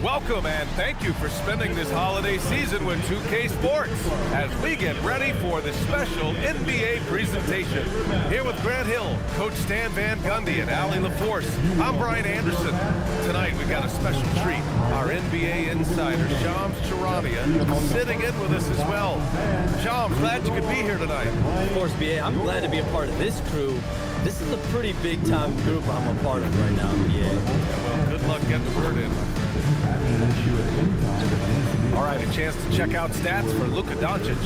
Welcome and thank you for spending this holiday season with 2K Sports as we get ready for the special NBA presentation. Here with Grant Hill, Coach Stan Van Gundy, and Allie LaForce, I'm Brian Anderson. Tonight we've got a special treat. Our NBA insider, Shams Charania, sitting in with us as well. Shams, glad you could be here tonight. Of course, BA, I'm glad to be a part of this crew. This is a pretty big-time group I'm a part of right now, BA. Well, good luck getting the word in. All right, a chance to check out stats for Luka Doncic.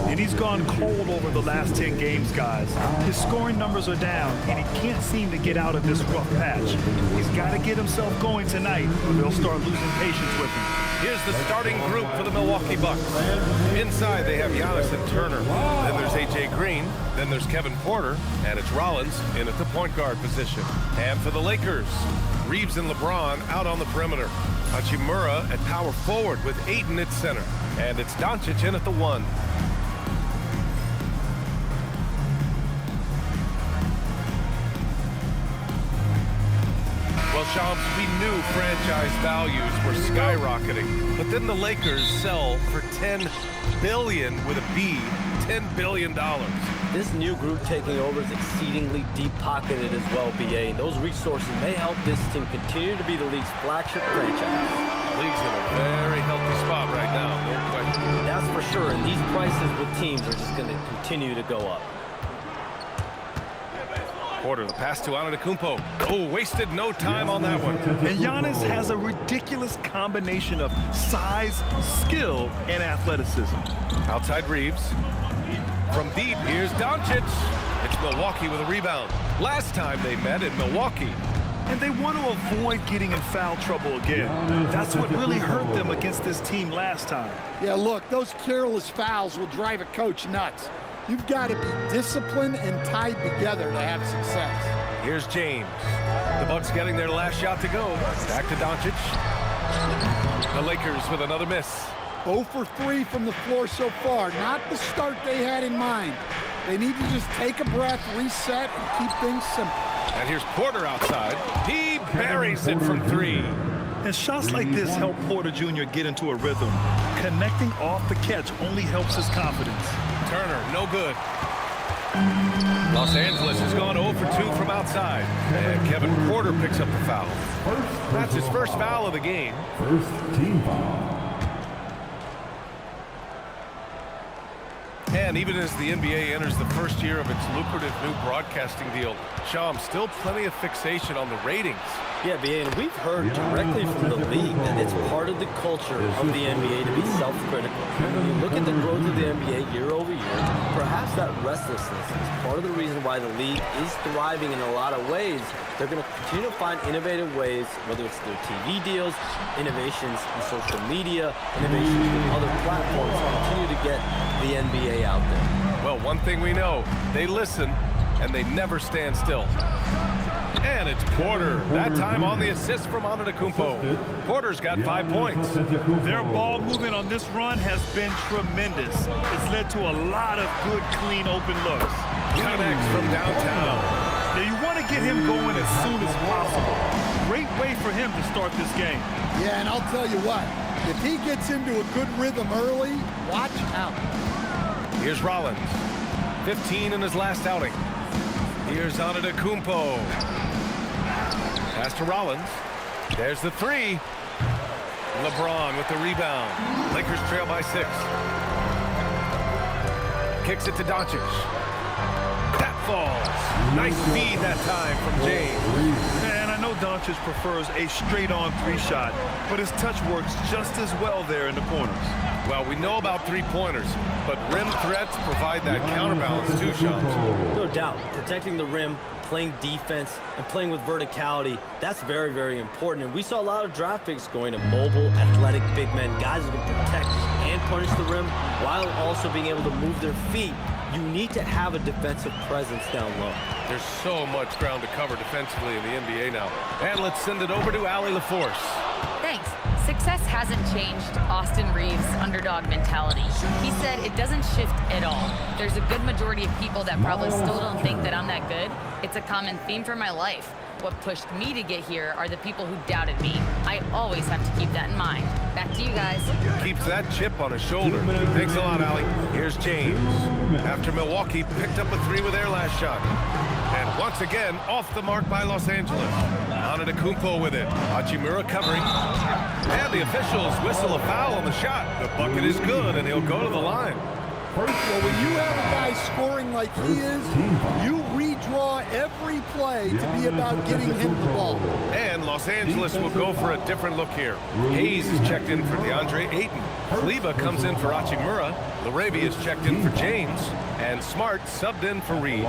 And he's gone cold over the last 10 games, guys. His scoring numbers are down, and he can't seem to get out of this rough patch. He's got to get himself going tonight, or they'll start losing patience with him. Here's the starting group for the Milwaukee Bucks. Inside, they have Giannis and Turner. Then there's A.J. Green. Then there's Kevin Porter. And it's Rollins in at the point guard position. And for the Lakers, Reeves and LeBron out on the perimeter. Hachimura at power forward with Ayton at center. And it's Doncic in at the 1. Well, Shams, we knew franchise values were skyrocketing, but then the Lakers sell for $10 billion with a B, $10 billion. This new group taking over is exceedingly deep-pocketed as well, BA, and those resources may help this team continue to be the league's flagship franchise. The league's in a very healthy spot right now, no question. That's for sure, and these prices with teams are just going to continue to go up. Porter, the pass to Antetokounmpo. Oh, wasted no time on that one. And Giannis has a ridiculous combination of size, skill, and athleticism. Outside Reeves. From deep, here's Doncic. It's Milwaukee with a rebound. Last time they met in Milwaukee. And they want to avoid getting in foul trouble again. That's what really hurt them against this team last time. Yeah, look, those careless fouls will drive a coach nuts. You've got to be disciplined and tied together to have success. Here's James. The Bucks getting their last shot to go. Back to Doncic. The Lakers with another miss. 0 for 3 from the floor so far. Not the start they had in mind. They need to just take a breath, reset, and keep things simple. And here's Porter outside. He buries it from 3. And shots like this help Porter Jr. get into a rhythm. Connecting off the catch only helps his confidence. Turner, no good. Los Angeles has gone 0 for 2 from outside. And Kevin Porter picks up the foul. That's his first foul of the game. First team foul. And even as the NBA enters the first year of its lucrative new broadcasting deal, Shams, still plenty of fixation on the ratings. Yeah, BA, and we've heard directly from the league that it's part of the culture of the NBA to be self-critical. When you look at the growth of the NBA year over year, perhaps that restlessness is part of the reason why the league is thriving in a lot of ways. They're going to continue to find innovative ways, whether it's their TV deals, innovations in social media, innovations in other platforms to continue to get the NBA out there. Well, one thing we know, they listen and they never stand still. And it's Porter, that time on the assist from Antetokounmpo. Porter's got 5 points. Their ball movement on this run has been tremendous. It's led to a lot of good, clean, open looks. Connects from downtown. Now you want to get him going as soon as possible. Great way for him to start this game. Yeah, and I'll tell you what, if he gets into a good rhythm early, watch out. Here's Rollins, 15 in his last outing. Here's Antetokounmpo. Pass to Rollins. There's the 3. LeBron with the rebound. Lakers trail by 6. Kicks it to Doncic. That falls. Nice feed that time from James. And I know Doncic prefers a straight-on 3 shot, but his touch works just as well there in the corners. Well, we know about 3-pointers, but rim threats provide that counterbalance too, Shams. No doubt. Protecting the rim, playing defense, and playing with verticality, that's very, very important. And we saw a lot of draft picks going to mobile, athletic big men, guys who can protect and punish the rim while also being able to move their feet. You need to have a defensive presence down low. There's so much ground to cover defensively in the NBA now. And let's send it over to Allie LaForce. Thanks. Success hasn't changed Austin Reeves' underdog mentality. He said it doesn't shift at all. There's a good majority of people that probably still don't think that I'm that good. It's a common theme for my life. What pushed me to get here are the people who doubted me. I always have to keep that in mind. Back to you guys. Keeps that chip on his shoulder. Thanks a lot, Allie. Here's James. After Milwaukee picked up a 3 with their last shot. And once again, off the mark by Los Angeles. Antetokounmpo with it. Hachimura covering. And the officials whistle a foul on the shot. The bucket is good, and he'll go to the line. Well, when you have a guy scoring like he is, you redraw every play to be about getting him the ball. And Los Angeles will go for a different look here. Hayes is checked in for DeAndre Ayton. Kleba comes in for Hachimura. Larabi is checked in for James. And Smart subbed in for Reeves.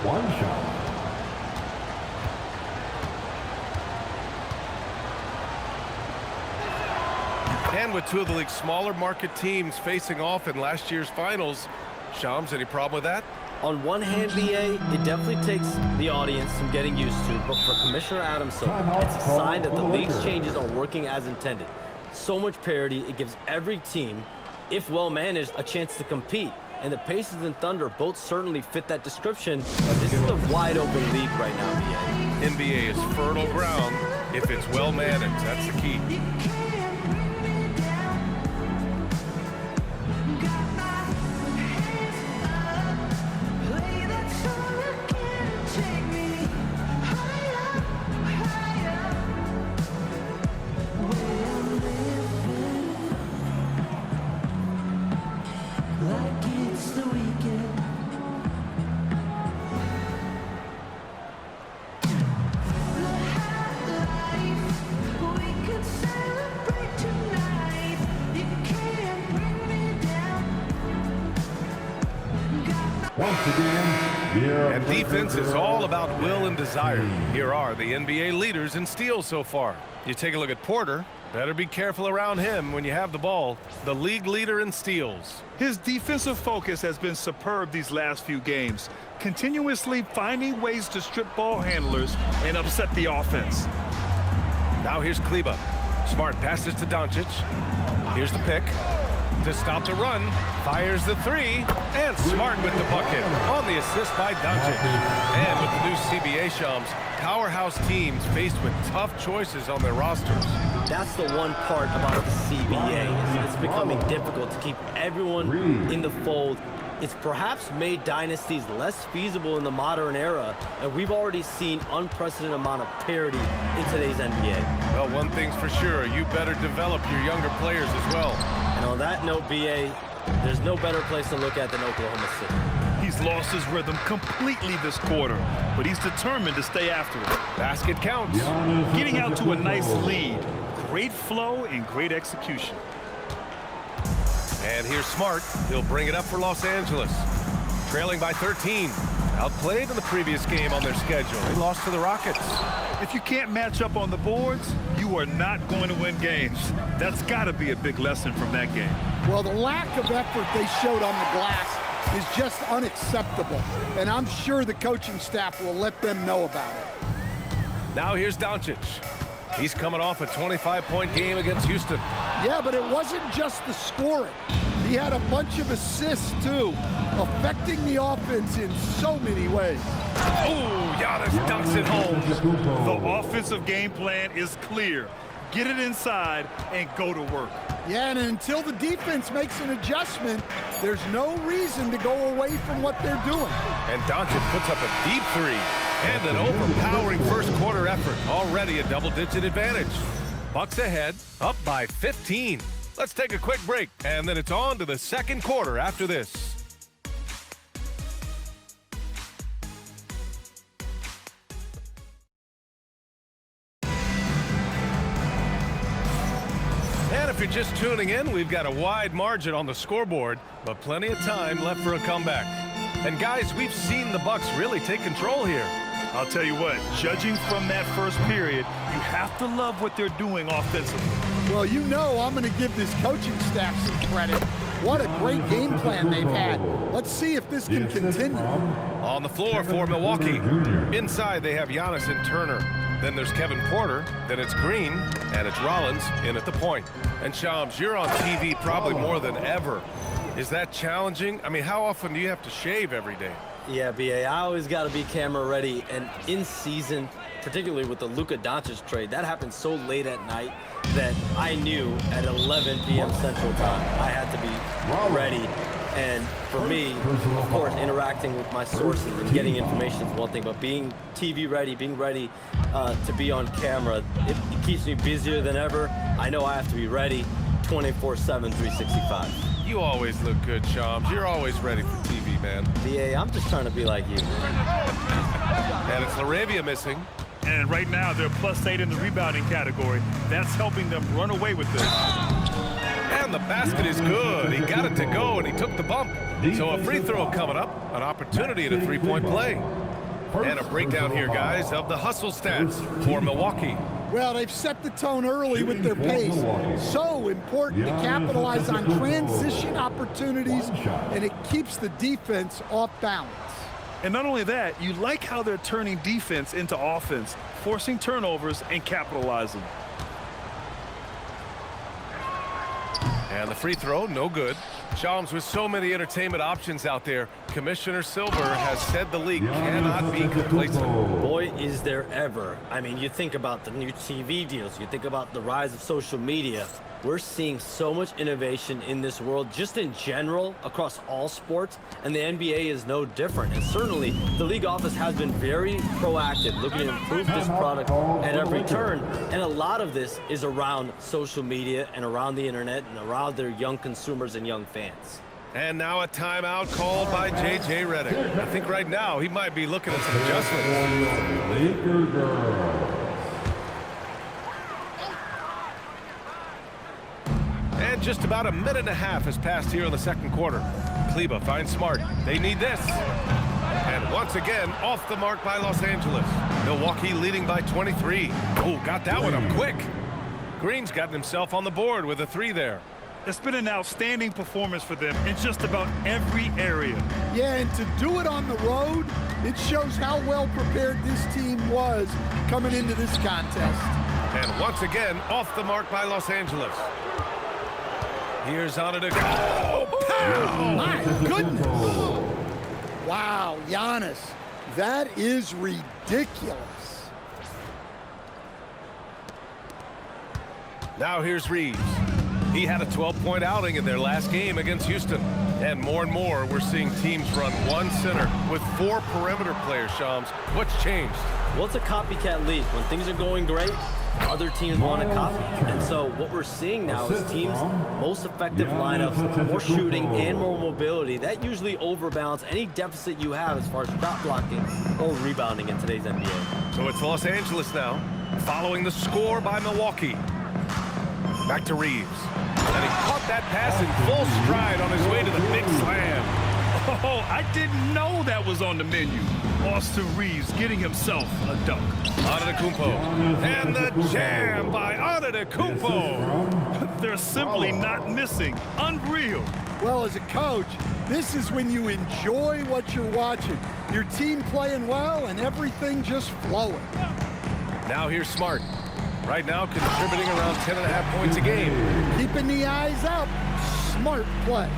One shot. And with two of the league's smaller market teams facing off in last year's finals, Shams, any problem with that? On one hand, BA, it definitely takes the audience some getting used to, but for Commissioner Adamson, it's a sign that the league's changes are working as intended. So much parity, it gives every team, if well managed, a chance to compete. And the Pacers and Thunder both certainly fit that description. This is a wide open league right now, BA. NBA is fertile ground if it's well managed. That's the key. And defense is all about will and desire. Here are the NBA leaders in steals so far. You take a look at Porter. Better be careful around him when you have the ball. The league leader in steals. His defensive focus has been superb these last few games, continuously finding ways to strip ball handlers and upset the offense. Now here's Kleba. Smart passes to Doncic. Here's the pick. To stop the run, fires the 3, and Smart with the bucket on the assist by Doncic. And with the new CBA, Shams, powerhouse teams faced with tough choices on their rosters. That's the one part about the CBA. It's becoming difficult to keep everyone in the fold. It's perhaps made dynasties less feasible in the modern era, and we've already seen unprecedented amount of parity in today's NBA. Well, one thing's for sure, you better develop your younger players as well. And on that note, BA, there's no better place to look at than Oklahoma City. He's lost his rhythm completely this quarter, but he's determined to stay after it. Basket counts. Getting out to a nice lead. Great flow and great execution. And here's Smart. He'll bring it up for Los Angeles. Trailing by 13. Outplayed in the previous game on their schedule. They lost to the Rockets. If you can't match up on the boards, you are not going to win games. That's got to be a big lesson from that game. Well, the lack of effort they showed on the glass is just unacceptable. And I'm sure the coaching staff will let them know about it. Now here's Doncic. He's coming off a 25-point game against Houston. Yeah, but it wasn't just the scoring. He had a bunch of assists, too, affecting the offense in so many ways. Oh, Giannis dunks it home. The offensive game plan is clear. Get it inside and go to work. Yeah, and until the defense makes an adjustment, there's no reason to go away from what they're doing. And Doncic puts up a deep 3 and an overpowering first quarter effort. Already a double-digit advantage. Bucks ahead, up by 15. Let's take a quick break, and then it's on to the second quarter after this. And if you're just tuning in, we've got a wide margin on the scoreboard, but plenty of time left for a comeback. And guys, we've seen the Bucks really take control here. I'll tell you what, judging from that first period, you have to love what they're doing offensively. Well, you know I'm going to give this coaching staff some credit. What a great game plan they've had. Let's see if this can continue. On the floor for Milwaukee. Inside, they have Giannis and Turner. Then there's Kevin Porter. Then it's Green. And it's Rollins in at the point. And Shams, you're on TV probably more than ever. Is that challenging? I mean, how often do you have to shave every day? Yeah, BA, I always got to be camera ready. And in season, particularly with the Luka Doncic trade, that happened so late at night that I knew at 11 p.m. Central Time I had to be ready. And for me, of course, interacting with my sources and getting information is one thing, but being TV ready, being ready to be on camera, it keeps me busier than ever. I know I have to be ready 24/7, 365. You always look good, Shams. You're always ready for TV, man. BA, I'm just trying to be like you. And it's Laravia missing. And right now, they're +8 in the rebounding category. That's helping them run away with this. And the basket is good. He got it to go, and he took the bump. So a free throw coming up, an opportunity at a three-point play. And a breakdown here, guys, of the hustle stats for Milwaukee. Well, they've set the tone early with their pace. So important to capitalize on transition opportunities, and it keeps the defense off balance. And not only that, you like how they're turning defense into offense, forcing turnovers and capitalizing. And the free throw, no good. Shams, with so many entertainment options out there, Commissioner Silver has said the league cannot be complacent. Boy, is there ever. I mean, you think about the new TV deals, you think about the rise of social media. We're seeing so much innovation in this world, just in general, across all sports, and the NBA is no different. And certainly, the league office has been very proactive, looking to improve this product at every turn. And a lot of this is around social media and around the internet and around their young consumers and young fans. And now a timeout called by J.J. Redick. I think right now he might be looking at some adjustments. Laker girls. And just about a minute and a half has passed here in the second quarter. Kleba finds Smart. They need this. And once again, off the mark by Los Angeles. Milwaukee leading by 23. Oh, got that one up quick. Green's gotten himself on the board with a three there. It's been an outstanding performance for them in just about every area. Yeah, and to do it on the road, it shows how well prepared this team was coming into this contest. And once again, off the mark by Los Angeles. Here's Antetokounmpo. Oh, pow! My goodness. Wow, Giannis, that is ridiculous. Now here's Reeves. He had a 12-point outing in their last game against Houston. And more, we're seeing teams run one center with 4 perimeter players, Shams. What's changed? Well, it's a copycat league. When things are going great, other teams want to copy. And so what we're seeing now is teams' most effective lineups, more shooting and more mobility. That usually overbalance any deficit you have as far as shot blocking or rebounding in today's NBA. So it's Los Angeles now, following the score by Milwaukee. Back to Reeves. And he caught that pass in full stride on his way to the big slam. Oh, I didn't know that was on the menu. Austin Reeves getting himself a dunk. Antetokounmpo. And the jam by Antetokounmpo. They're simply not missing. Unreal. Well, as a coach, this is when you enjoy what you're watching. Your team playing well and everything just flowing. Now here's Smart. Right now contributing around 10.5 points a game. Keeping the eyes up. Smart play.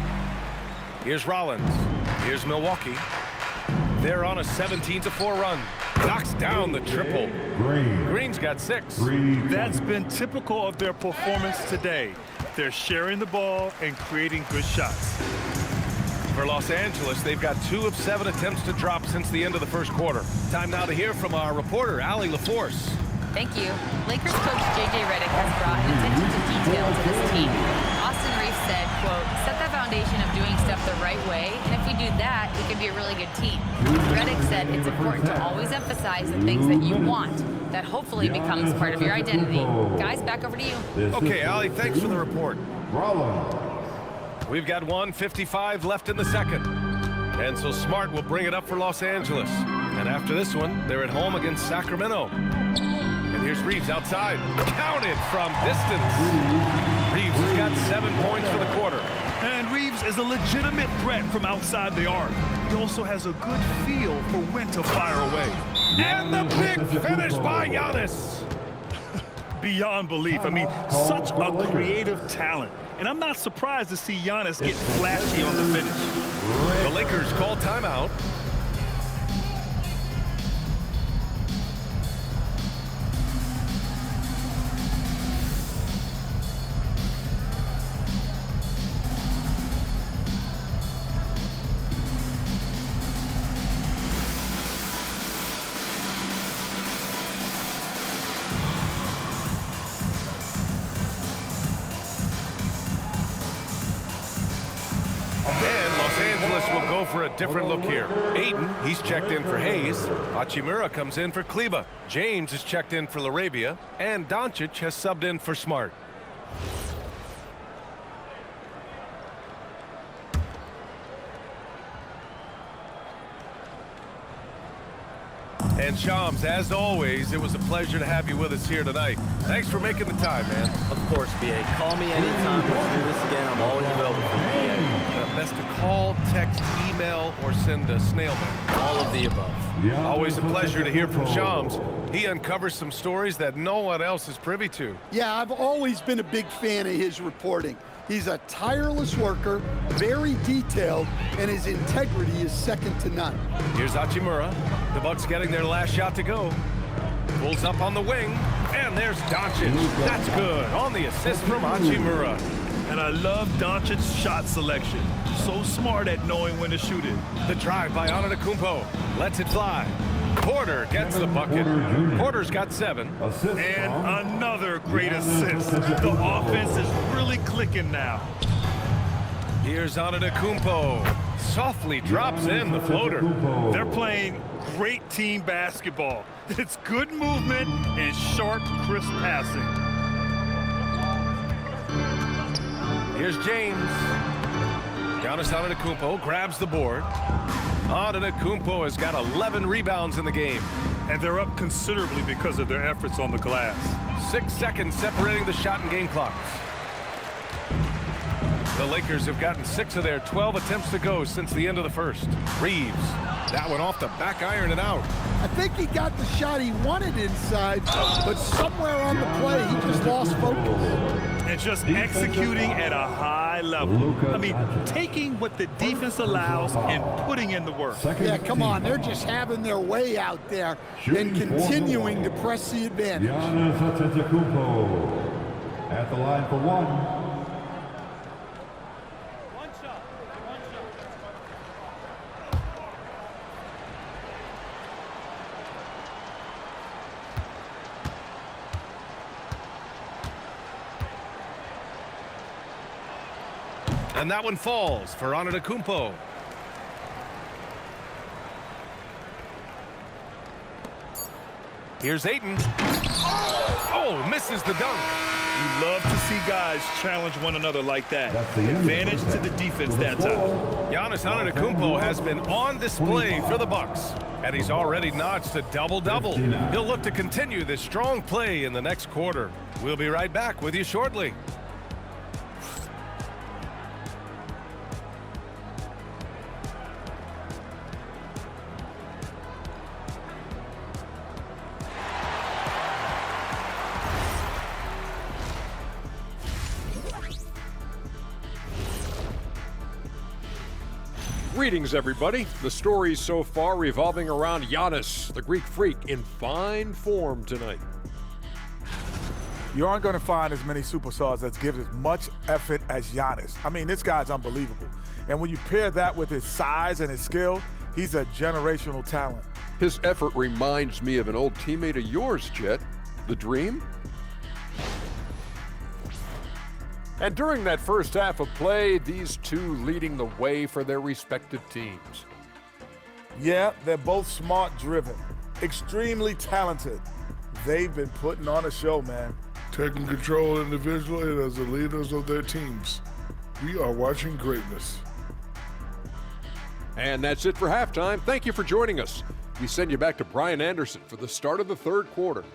Here's Rollins. Here's Milwaukee. They're on a 17-4 run. Knocks down the triple. Green's got 6. That's been typical of their performance today. They're sharing the ball and creating good shots. For Los Angeles, they've got 2 of 7 attempts to drop since the end of the first quarter. Time now to hear from our reporter, Allie LaForce. Thank you. Lakers coach J.J. Redick has brought an attention to detail to this team. Austin Reeves said, quote, set the foundation of doing stuff the right way, and if we do that, we can be a really good team. Redick said it's important to always emphasize the things that you want. That hopefully becomes part of your identity. Guys, back over to you. Okay, Allie, thanks for the report. We've got 1:55 left in the second. And so Smart will bring it up for Los Angeles. And after this one, they're at home against Sacramento. And here's Reeves outside. Counted from distance. Reeves has got 7 points for the quarter. And Reeves is a legitimate threat from outside the arc. He also has a good feel for when to fire away. And the big finish by Giannis. Beyond belief. I mean, such a creative talent. And I'm not surprised to see Giannis get flashy on the finish. The Lakers call timeout. Will go for a different look here. Aiden, he's checked in for Hayes. Hachimura comes in for Kleba. James is checked in for Larabia. And Doncic has subbed in for Smart. And Shams, as always, it was a pleasure to have you with us here tonight. Thanks for making the time, man. Of course, BA. Call me anytime. Let's do this again. I'm always available for BA. Best to call, text, email, or send a snail mail. All of the above. Always a pleasure to hear from Shams. He uncovers some stories that no one else is privy to. Yeah, I've always been a big fan of his reporting. He's a tireless worker, very detailed, and his integrity is second to none. Here's Hachimura. The Bucks getting their last shot to go. Pulls up on the wing, and there's Doncic. That's good on the assist from Hachimura. And I love Doncic's shot selection. So smart at knowing when to shoot it. The drive by Antetokounmpo lets it fly. Porter gets the bucket. Porter's got 7. And another great assist. The offense is really clicking now. Here's Antetokounmpo. Softly drops in the floater. They're playing great team basketball. It's good movement and sharp, crisp passing. Here's James. Giannis Antetokounmpo grabs the board. Antetokounmpo has got 11 rebounds in the game. And they're up considerably because of their efforts on the glass. 6 seconds separating the shot and game clocks. The Lakers have gotten 6 of their 12 attempts to go since the end of the first. Reeves, that one off the back iron and out. I think he got the shot he wanted inside, but somewhere on the play he just lost focus. And just executing at a high level. I mean, taking what the defense allows and putting in the work. Yeah, come on. They're just having their way out there and continuing to press the advantage. Giannis Antetokounmpo at the line for one. And that one falls for Antetokounmpo. Here's Ayton. Oh, misses the dunk. You love to see guys challenge one another like that. Advantage to the defense that time. Giannis Antetokounmpo has been on display for the Bucks, and he's already notched a double-double. He'll look to continue this strong play in the next quarter. We'll be right back with you shortly. Greetings, everybody. The stories so far revolving around Giannis, the Greek freak, in fine form tonight. You aren't going to find as many superstars that give as much effort as Giannis. I mean, this guy's unbelievable. And when you pair that with his size and his skill, he's a generational talent. His effort reminds me of an old teammate of yours, Jet. The Dream? And during that first half of play, these two leading the way for their respective teams. Yeah, they're both smart-driven, extremely talented. They've been putting on a show, man. Taking control individually and as the leaders of their teams. We are watching greatness. And that's it for halftime. Thank you for joining us. We send you back to Brian Anderson for the start of the third quarter.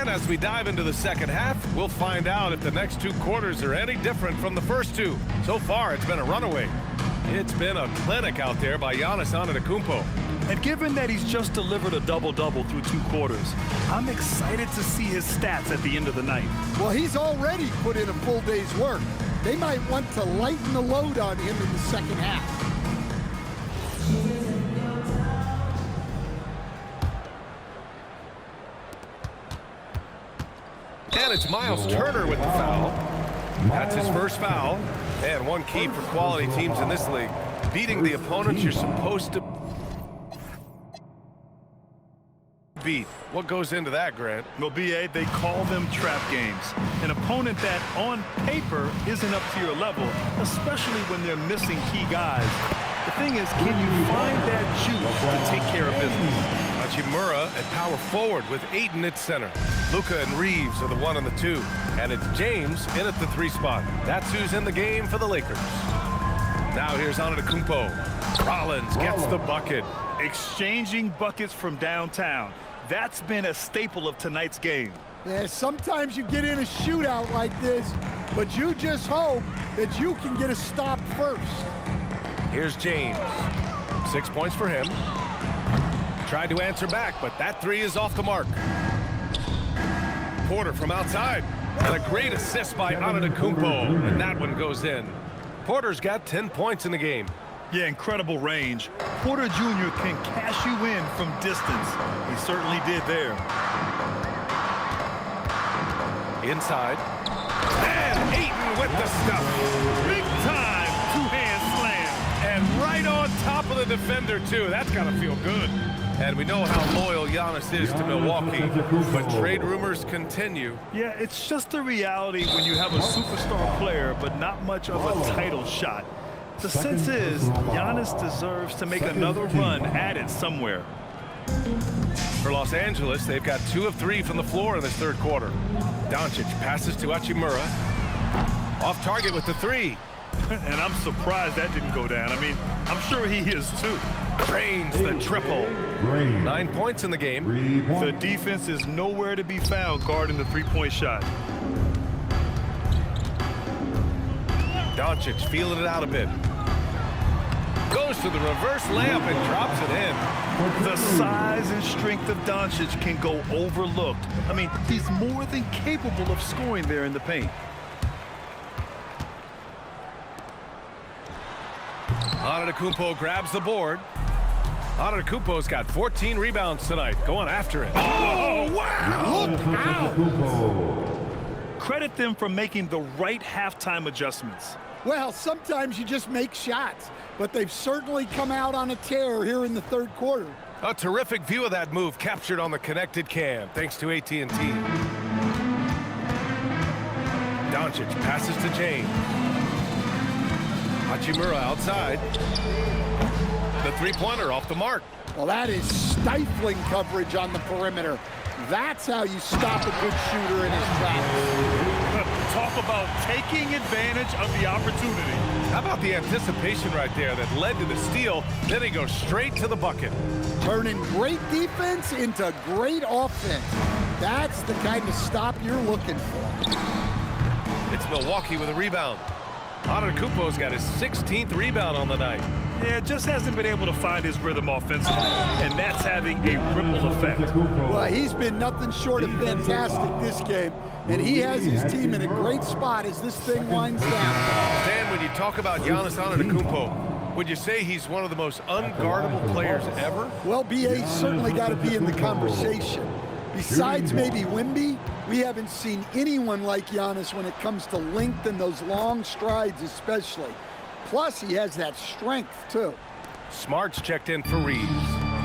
And as we dive into the second half, we'll find out if the next 2 quarters are any different from the first 2. So far, it's been a runaway. It's been a clinic out there by Giannis Antetokounmpo. And given that he's just delivered a double-double through 2 quarters, I'm excited to see his stats at the end of the night. Well, he's already put in a full day's work. They might want to lighten the load on him in the second half. And it's Miles Turner with the foul. That's his first foul. And one key for quality teams in this league, beating the opponents you're supposed to beat. What goes into that, Grant? Well, B.A., they call them trap games. An opponent that, on paper, isn't up to your level, especially when they're missing key guys. The thing is, can you find that juice to take care of business? Hachimura at power forward with Ayton at center. Luka and Reeves are the 1 and the 2. And it's James in at the 3 spot. That's who's in the game for the Lakers. Now here's Antetokounmpo. Rollins gets the bucket. Exchanging buckets from downtown. That's been a staple of tonight's game. Yeah, sometimes you get in a shootout like this, but you just hope that you can get a stop first. Here's James. 6 points for him. Tried to answer back, but that 3 is off the mark. Porter from outside. And a great assist by Antetokounmpo. And that one goes in. Porter's got 10 points in the game. Yeah, incredible range. Porter Jr. can cash you in from distance. He certainly did there. Inside. And Ayton with the stuff. Big time two-hand slam. And right on top of the defender, too. That's got to feel good. And we know how loyal Giannis is to Milwaukee, but trade rumors continue. Yeah, it's just the reality when you have a superstar player, but not much of a title shot. The sense is Giannis deserves to make another run at it somewhere. For Los Angeles, they've got 2 of 3 from the floor in this third quarter. Doncic passes to Hachimura. Off target with the 3. And I'm surprised that didn't go down. I mean, I'm sure he is too. Drains the triple. 9 points in the game. The defense is nowhere to be found guarding the three-point shot. Doncic feeling it out a bit. Goes to the reverse layup and drops it in. The size and strength of Doncic can go overlooked. I mean, he's more than capable of scoring there in the paint. Antetokounmpo grabs the board. Antetokounmpo's got 14 rebounds tonight. Going after it. Oh, wow! Look out! Credit them for making the right halftime adjustments. Well, sometimes you just make shots, but they've certainly come out on a tear here in the third quarter. A terrific view of that move captured on the connected cam, thanks to AT&T. Doncic passes to James. Hachimura outside. The three-pointer off the mark. Well, that is stifling coverage on the perimeter. That's how you stop a good shooter in his tracks. Talk about taking advantage of the opportunity. How about the anticipation right there that led to the steal? Then he goes straight to the bucket. Turning great defense into great offense. That's the kind of stop you're looking for. It's Milwaukee with a rebound. Antetokounmpo's got his 16th rebound on the night. Yeah, just hasn't been able to find his rhythm offensively, and that's having a ripple effect. Well, he's been nothing short of fantastic this game, and he has his team in a great spot as this thing winds down. Dan, when you talk about Giannis Antetokounmpo, would you say he's one of the most unguardable players ever? Well, BA's certainly got to be in the conversation. Besides maybe Wemby, we haven't seen anyone like Giannis when it comes to length and those long strides especially. Plus, he has that strength, too. Smart's checked in for Reeves.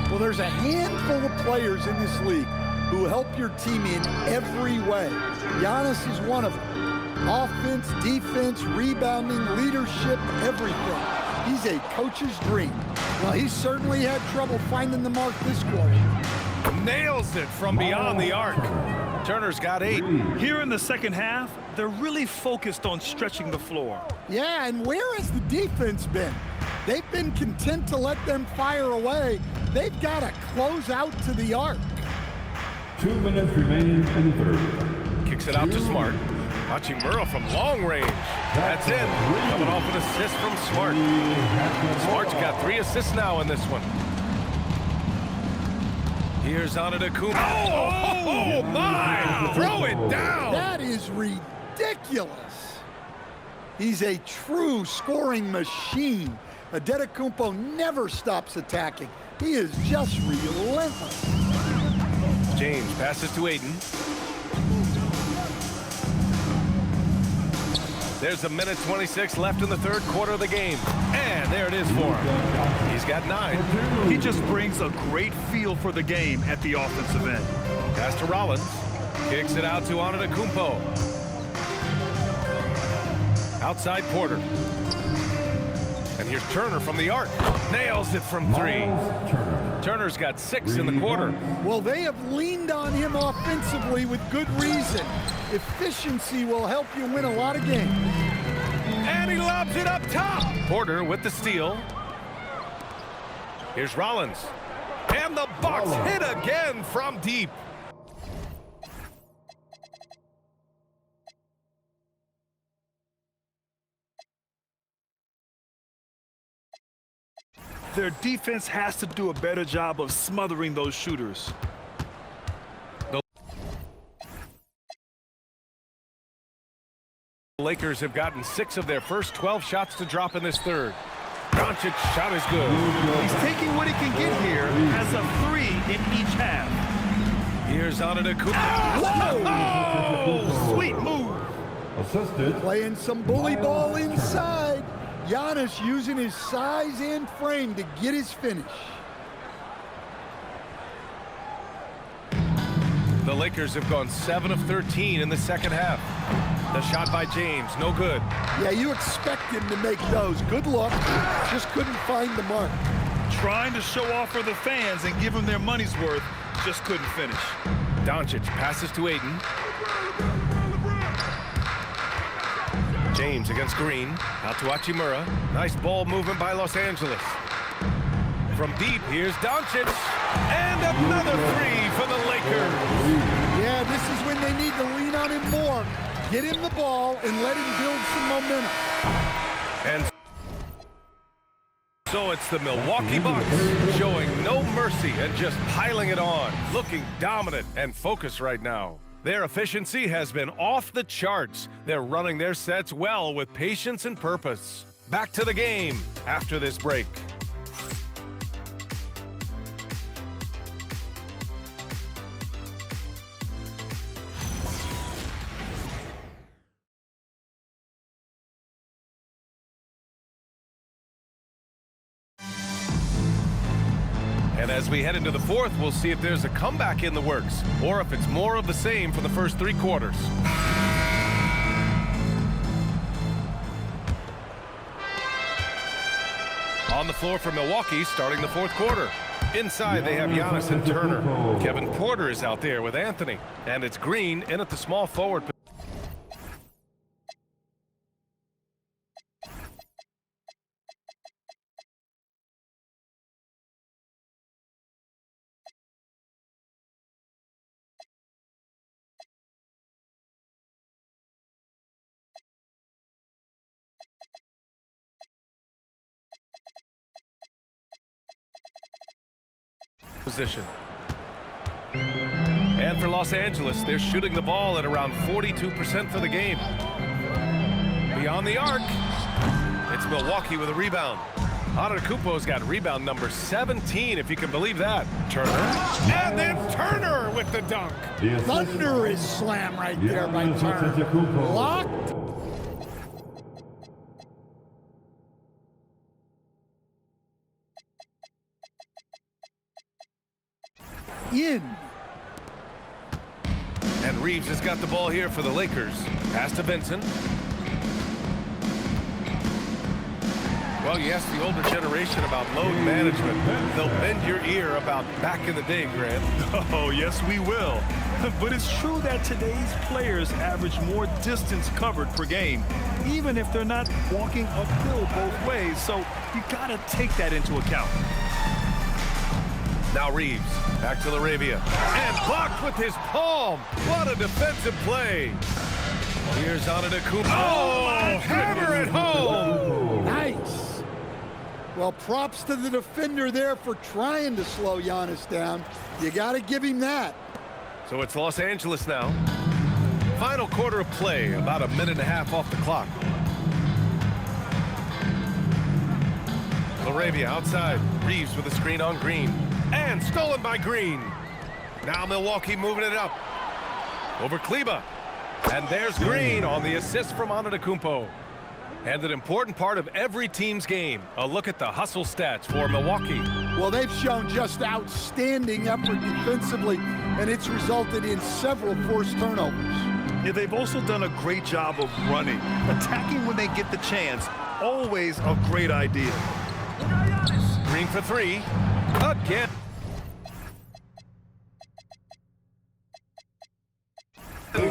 Well, there's a handful of players in this league who help your team in every way. Giannis is one of them. Offense, defense, rebounding, leadership, everything. He's a coach's dream. Well, he certainly had trouble finding the mark this quarter. Nails it from beyond the arc. Turner's got 8. Here in the second half, they're really focused on stretching the floor. Yeah, and where has the defense been? They've been content to let them fire away. They've got to close out to the arc. 2 minutes remaining in the third. Kicks it out to Smart. Hachimura from long range. That's in. Coming off an assist from Smart. Smart's got 3 assists now in this one. Here's Antetokounmpo. Oh my! Throw it down! That is ridiculous. He's a true scoring machine. Antetokounmpo never stops attacking. He is just relentless. James passes to Aiden. There's a minute 26 left in the third quarter of the game. And there it is for him. He's got 9. He just brings a great feel for the game at the offensive end. Pass to Rollins. Kicks it out to Antetokounmpo. Outside Porter. And here's Turner from the arc. Nails it from 3. Turner's got 6 in the quarter. Well, they have leaned on him offensively with good reason. Efficiency will help you win a lot of games. And he lobs it up top. Porter with the steal. Here's Rollins. And the Bucks hit again from deep. Their defense has to do a better job of smothering those shooters. The Lakers have gotten 6 of their first 12 shots to drop in this third. Doncic's shot is good. He's taking what he can get here, has a 3 in each half. Here's Antetokounmpo. Oh, sweet move. Assisted. Playing some bully ball inside. Giannis using his size and frame to get his finish. The Lakers have gone 7 of 13 in the second half. The shot by James, no good. Yeah, you expect him to make those. Good luck. Just couldn't find the mark. Trying to show off for the fans and give them their money's worth, just couldn't finish. Doncic passes to Aiden. James against Green. Out to Hachimura. Nice ball movement by Los Angeles. From deep, here's Doncic. And another 3 for the Lakers. Yeah, this is when they need to lean on him more. Get him the ball and let him build some momentum. And so it's the Milwaukee Bucks showing no mercy and just piling it on. Looking dominant and focused right now. Their efficiency has been off the charts. They're running their sets well with patience and purpose. Back to the game after this break. And as we head into the fourth, we'll see if there's a comeback in the works or if it's more of the same for the first 3 quarters. On the floor for Milwaukee, starting the fourth quarter. Inside, they have Giannis and Turner. Kevin Porter is out there with Anthony. And it's Green in at the small forward position. And for Los Angeles, they're shooting the ball at around 42% for the game. Beyond the arc, it's Milwaukee with a rebound. Antetokounmpo's got rebound number 17, if you can believe that. Turner, and then Turner with the dunk. Thunder is slam right there by Turner. Locked. In. And Reeves has got the ball here for the Lakers. Pass to Vincent. Well, you ask the older generation about load management. They'll bend your ear about back in the day, Grant. Oh, yes, we will. But it's true that today's players average more distance covered per game, even if they're not walking uphill both ways. So you got to take that into account. Now Reeves, back to Laravia. And blocked with his palm. What a defensive play. Here's Antetokounmpo. Oh, hammer it home. Nice. Well, props to the defender there for trying to slow Giannis down. You got to give him that. So it's Los Angeles now. Final quarter of play, about a minute and a half off the clock. Laravia outside. Reeves with a screen on Green. And stolen by Green. Now Milwaukee moving it up. Over Kleba. And there's Green on the assist from Antetokounmpo. And an important part of every team's game. A look at the hustle stats for Milwaukee. Well, they've shown just outstanding effort defensively, and it's resulted in several forced turnovers. Yeah, they've also done a great job of running. Attacking when they get the chance, always a great idea. Green for three. Again.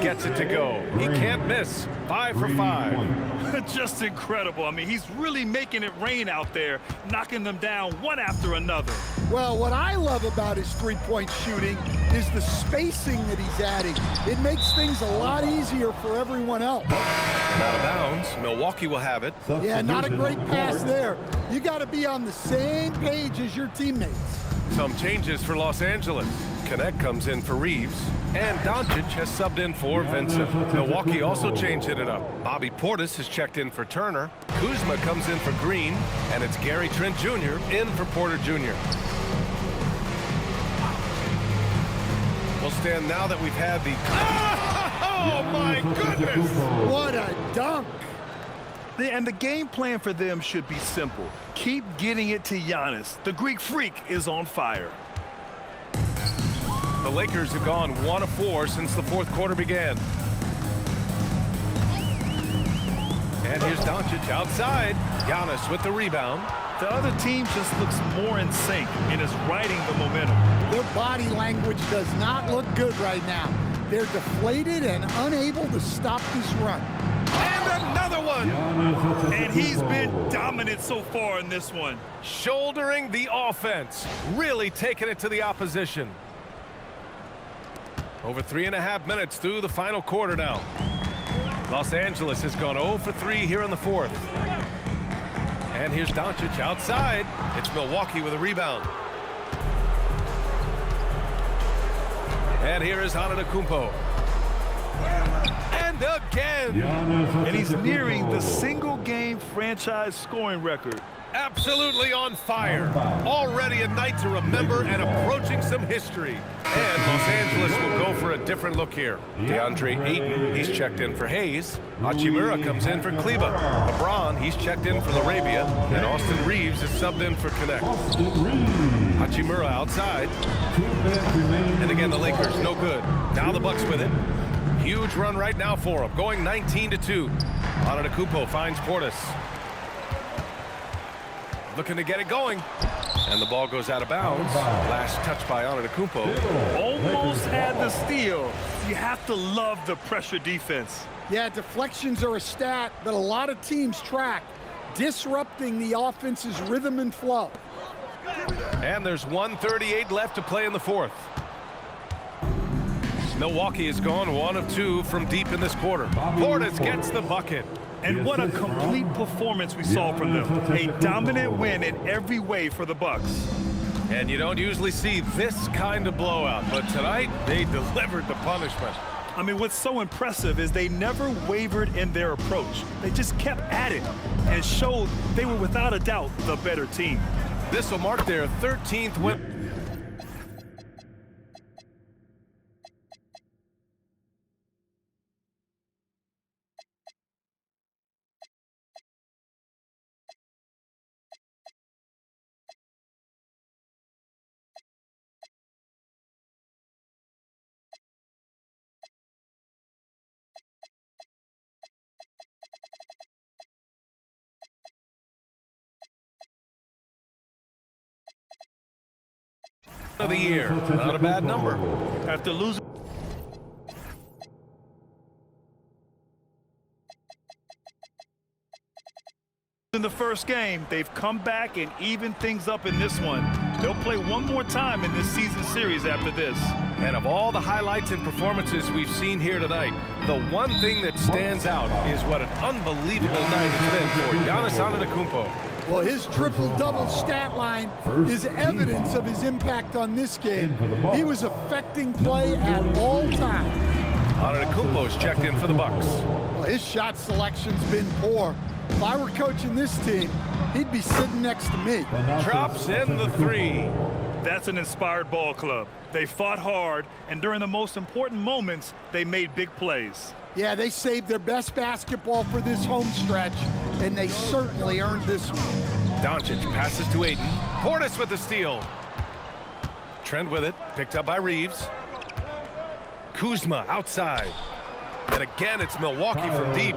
Gets it to go. He can't miss. 5 for 5. Just incredible. I mean, he's really making it rain out there, knocking them down one after another. Well, what I love about his three-point shooting is the spacing that he's adding. It makes things a lot easier for everyone else. Out of bounds. Milwaukee will have it. Yeah, not a great pass there. You got to be on the same page as your teammates. Some changes for Los Angeles. Connect comes in for Reeves, and Doncic has subbed in for Vincent. Milwaukee also changing it up. Bobby Portis has checked in for Turner. Kuzma comes in for Green, and it's Gary Trent Jr. in for Porter Jr. We'll stand now that we've had the... Oh, my goodness! What a dunk! And the game plan for them should be simple. Keep getting it to Giannis. The Greek Freak is on fire. The Lakers have gone 1 of 4 since the fourth quarter began. And here's Doncic outside. Giannis with the rebound. The other team just looks more in sync and is riding the momentum. Their body language does not look good right now. They're deflated and unable to stop this run. And another one. And he's been dominant so far in this one. Shouldering the offense. Really taking it to the opposition. Over 3.5 minutes through the final quarter now. Los Angeles has gone 0 for 3 here in the fourth. And here's Doncic outside. It's Milwaukee with a rebound. And here is Antetokounmpo. And again. And he's nearing the single-game franchise scoring record. Absolutely on fire. Already a night to remember and approaching some history. And Los Angeles will go for a different look here. DeAndre Ayton, he's checked in for Hayes. Hachimura comes in for Kleba. LeBron, he's checked in for Laravia. And Austin Reeves is subbed in for Connect. Hachimura outside. And again, the Lakers, no good. Now the Bucks with it. Huge run right now for them, going 19-2. Antetokounmpo finds Portis. Looking to get it going. And the ball goes out of bounds. Last touch by Antetokounmpo. Almost had the steal. You have to love the pressure defense. Yeah, deflections are a stat that a lot of teams track, disrupting the offense's rhythm and flow. And there's 1:38 left to play in the fourth. Milwaukee has gone 1 of 2 from deep in this quarter. Portis gets the bucket. And what a complete performance we saw from them. A dominant win in every way for the Bucks. And you don't usually see this kind of blowout, but tonight they delivered the punishment. I mean, what's so impressive is they never wavered in their approach. They just kept at it and showed they were without a doubt the better team. This will mark their 13th win. Of the year. Not a bad number. After losing in the first game, they've come back and evened things up in this one. They'll play one more time in this season series after this. And of all the highlights and performances we've seen here tonight, the one thing that stands out is what an unbelievable night it's been for Giannis Antetokounmpo. Well, his triple-double stat line is evidence of his impact on this game. He was affecting play at all times. Antetokounmpo's checked in for the Bucks. Well, his shot selection's been poor. If I were coaching this team, he'd be sitting next to me. Drops in the three. That's an inspired ball club. They fought hard, and during the most important moments, they made big plays. Yeah, they saved their best basketball for this home stretch, and they certainly earned this one. Doncic passes to Ayton. Portis with the steal. Trent with it, picked up by Reeves. Kuzma outside. And again, it's Milwaukee from deep.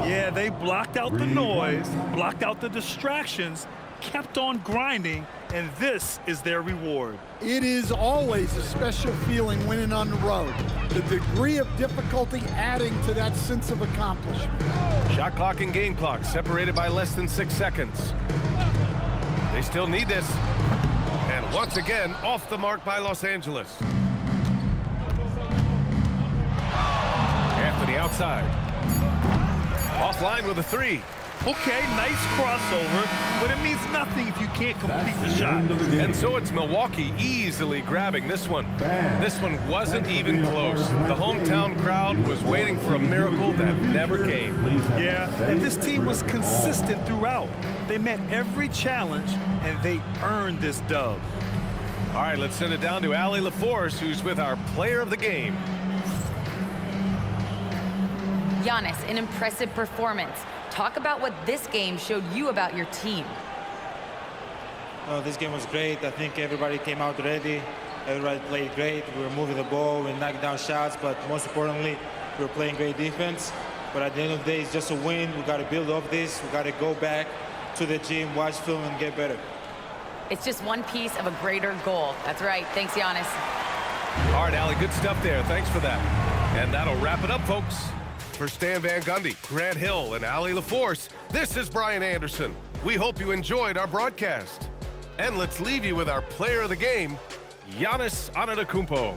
Yeah, they blocked out the noise, blocked out the distractions, kept on grinding, and this is their reward. It is always a special feeling winning on the road. The degree of difficulty adding to that sense of accomplishment. Shot clock and game clock separated by less than 6 seconds. They still need this. And once again, off the mark by Los Angeles. Anthony outside. Offline with a three. Okay, nice crossover, but it means nothing if you can't complete the shot. And so it's Milwaukee easily grabbing this one. This one wasn't even close. The hometown crowd was waiting for a miracle that never came. Yeah, and this team was consistent throughout. They met every challenge, and they earned this dub. All right, let's send it down to Allie LaForce, who's with our player of the game. Giannis, an impressive performance. Talk about what this game showed you about your team. This game was great. I think everybody came out ready. Everybody played great. We were moving the ball, we knocked down shots, but most importantly, we were playing great defense. But at the end of the day, it's just a win. We got to build off this. We got to go back to the gym, watch film, and get better. It's just one piece of a greater goal. That's right. Thanks, Giannis. All right, Allie, good stuff there. Thanks for that. And that'll wrap it up, folks. For Stan Van Gundy, Grant Hill, and Allie LaForce, this is Brian Anderson. We hope you enjoyed our broadcast. And let's leave you with our player of the game, Giannis Antetokounmpo.